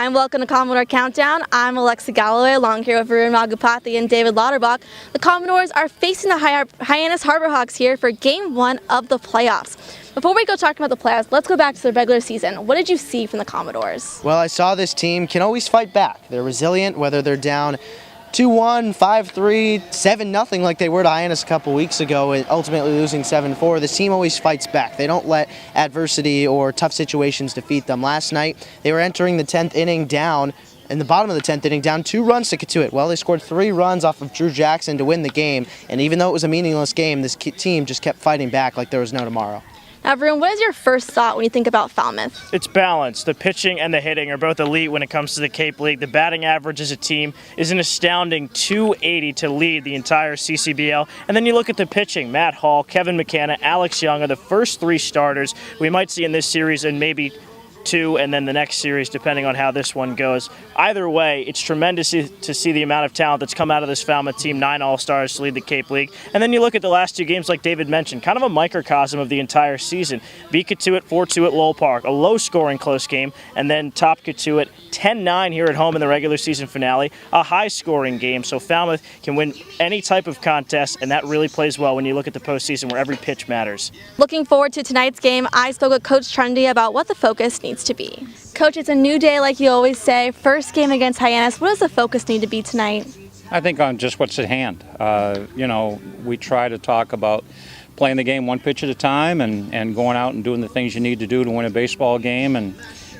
time. Welcome to Commodore Countdown. I'm Alexa Galloway, along here with Varun, Raghupathi, and David Lauterbach. The Commodores are facing the Hyannis Harborhawks here for Game 1 of the playoffs. Before we go talking about the playoffs, let's go back to the regular season. What did you see from the Commodores? Well, I saw this team can always fight back. They're resilient, whether they're down 2-1, 5-3, 7-0 like they were to Hyannis a couple weeks ago, and ultimately losing 7-4. This team always fights back. They don't let adversity or tough situations defeat them. Last night, they were entering the 10th inning down, in the bottom of the 10th inning, down 2 runs to Katuit. Well, they scored 3 runs off of Drew Jackson to win the game, and even though it was a meaningless game, this team just kept fighting back like there was no tomorrow. Now, Varun, what is your first thought when you think about Falmouth? It's balance. The pitching and the hitting are both elite when it comes to the Cape League. The batting average as a team is an astounding .280 to lead the entire CCBL. And then you look at the pitching. Matt Hall, Kevin McKenna, Alex Young are the first 3 starters we might see in this series, and maybe 2 and then the next series, depending on how this one goes. Either way, it's tremendous to see the amount of talent that's come out of this Falmouth team, 9 All-Stars to lead the Cape League. And then you look at the last 2 games, like David mentioned, kind of a microcosm of the entire season. Beat Katuit 4-2 at Lowell Park, a low-scoring close game, and then top Katuit 10-9 here at home in the regular season finale, a high-scoring game. So Falmouth can win any type of contest, and that really plays well when you look at the postseason where every pitch matters. Looking forward to tonight's game, I spoke with Coach Trundy about what the focus needs to be. Coach, it's a new day like you always say. First game against Hyannis. What does the focus need to be tonight? I think on just what's at hand. We try to talk about playing the game one pitch at a time and going out and doing the things you need to do to win a baseball game. And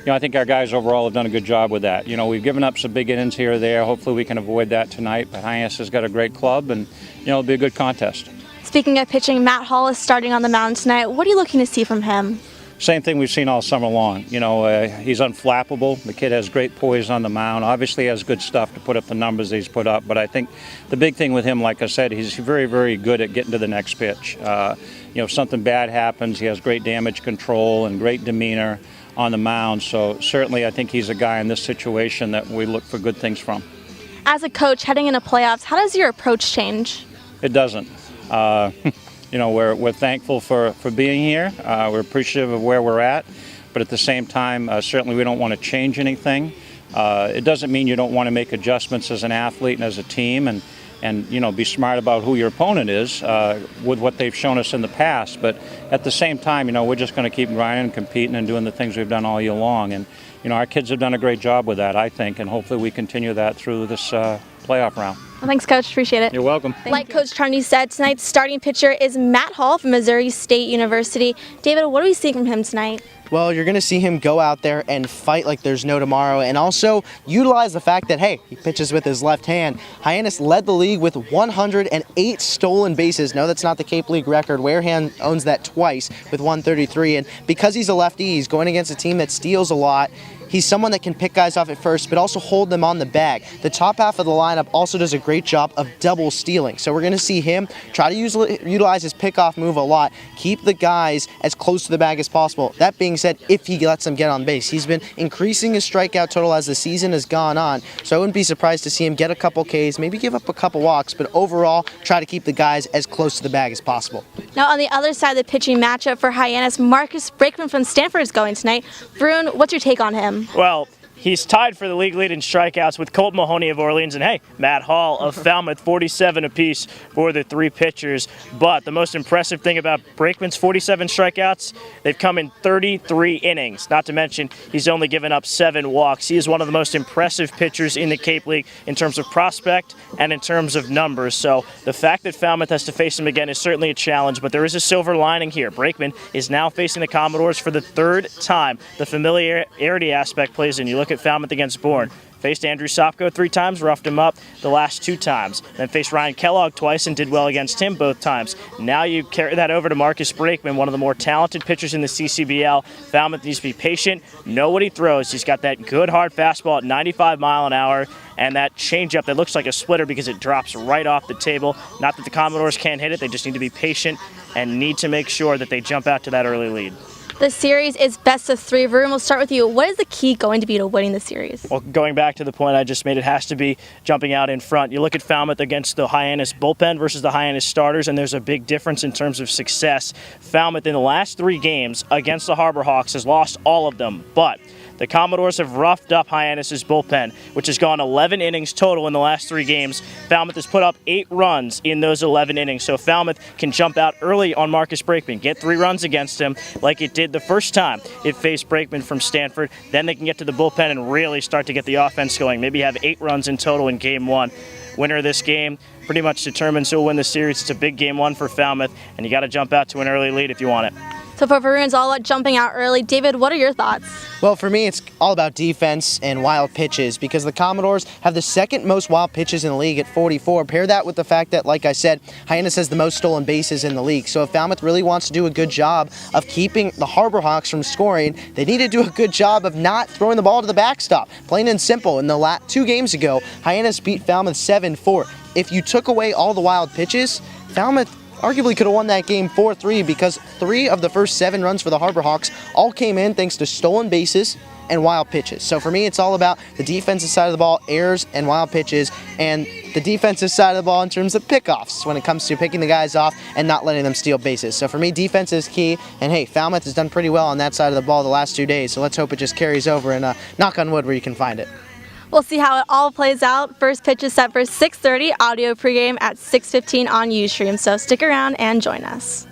I think our guys overall have done a good job with that. We've given up some big innings here or there. Hopefully we can avoid that tonight. But Hyannis has got a great club, and it'll be a good contest. Speaking of pitching, Matt Hall is starting on the mound tonight. What are you looking to see from him? Same thing we've seen all summer long. He's unflappable. The kid has great poise on the mound. Obviously has good stuff to put up the numbers he's put up. But I think the big thing with him, like I said, he's very, very good at getting to the next pitch. If something bad happens, he has great damage control and great demeanor on the mound. So certainly I think he's a guy in this situation that we look for good things from. As a coach heading into playoffs, how does your approach change? It doesn't. We're thankful for being here. We're appreciative of where we're at, but at the same time, certainly we don't want to change anything. It doesn't mean you don't want to make adjustments as an athlete and as a team, and be smart about who your opponent is with what they've shown us in the past. But at the same time, we're just going to keep grinding and competing and doing the things we've done all year long. And our kids have done a great job with that, I think, and hopefully we continue that through this playoff round. Well, thanks, Coach. Appreciate it. You're welcome. Like Coach Trundy said, tonight's starting pitcher is Matt Hall from Missouri State University. David, what are we seeing from him tonight? Well, you're going to see him go out there and fight like there's no tomorrow, and also utilize the fact that, hey, he pitches with his left hand. Hyannis led the league with 108 stolen bases. No, that's not the Cape League record. Wareham owns that twice with 133, and because he's a lefty, he's going against a team that steals a lot. He's someone that can pick guys off at first, but also hold them on the bag. The top half of the lineup also does a great job of double stealing. So we're going to see him try to utilize his pickoff move a lot, keep the guys as close to the bag as possible. That being said, if he lets them get on base, he's been increasing his strikeout total as the season has gone on. So I wouldn't be surprised to see him get a couple Ks, maybe give up a couple walks, but overall try to keep the guys as close to the bag as possible. Now on the other side of the pitching matchup for Hyannis, Marcus Brakeman from Stanford is going tonight. Varun, what's your take on him? Well, he's tied for the league lead in strikeouts with Colt Mahoney of Orleans and, hey, Matt Hall of Falmouth, 47 apiece for the 3 pitchers. But the most impressive thing about Brakeman's 47 strikeouts, they've come in 33 innings. Not to mention, he's only given up 7 walks. He is one of the most impressive pitchers in the Cape League in terms of prospect and in terms of numbers. So the fact that Falmouth has to face him again is certainly a challenge, but there is a silver lining here. Brakeman is now facing the Commodores for the 3rd time. The familiarity aspect plays in. You look at Falmouth against Bourne. Faced Andrew Sopko 3 times, roughed him up the last 2 times. Then faced Ryan Kellogg twice and did well against him both times. Now you carry that over to Marcus Brakeman, one of the more talented pitchers in the CCBL. Falmouth needs to be patient, know what he throws. He's got that good hard fastball at 95 mile an hour and that changeup that looks like a splitter because it drops right off the table. Not that the Commodores can't hit it, they just need to be patient and need to make sure that they jump out to that early lead. The series is best of 3. Varun, we'll start with you. What is the key going to be to winning the series? Well, going back to the point I just made, it has to be jumping out in front. You look at Falmouth against the Hyannis bullpen versus the Hyannis starters, and there's a big difference in terms of success. Falmouth in the last 3 games against the Harborhawks has lost all of them, but The Commodores have roughed up Hyannis' bullpen, which has gone 11 innings total in the last 3 games. Falmouth has put up 8 runs in those 11 innings, so Falmouth can jump out early on Marcus Brakeman, get 3 runs against him like it did the first time it faced Brakeman from Stanford. Then they can get to the bullpen and really start to get the offense going. Maybe have 8 runs in total in Game 1. Winner of this game pretty much determines who will win the series. It's a big Game 1 for Falmouth, and you got to jump out to an early lead if you want it. So for Varun, it's all about jumping out early. David, what are your thoughts? Well, for me, it's all about defense and wild pitches because the Commodores have the 2nd most wild pitches in the league at 44. Pair that with the fact that, like I said, Hyannis has the most stolen bases in the league. So if Falmouth really wants to do a good job of keeping the Harbor Hawks from scoring, they need to do a good job of not throwing the ball to the backstop. Plain and simple. In the 2 games ago, Hyannis beat Falmouth 7-4. If you took away all the wild pitches, Falmouth arguably could have won that game 4-3 because 3 of the first 7 runs for the Harbor Hawks all came in thanks to stolen bases and wild pitches. So for me, it's all about the defensive side of the ball, errors and wild pitches, and the defensive side of the ball in terms of pickoffs when it comes to picking the guys off and not letting them steal bases. So for me, defense is key, and hey, Falmouth has done pretty well on that side of the ball the last 2 days, so let's hope it just carries over and knock on wood where you can find it. We'll see how it all plays out. First pitch is set for 6:30, audio pregame at 6:15 on Ustream, so stick around and join us.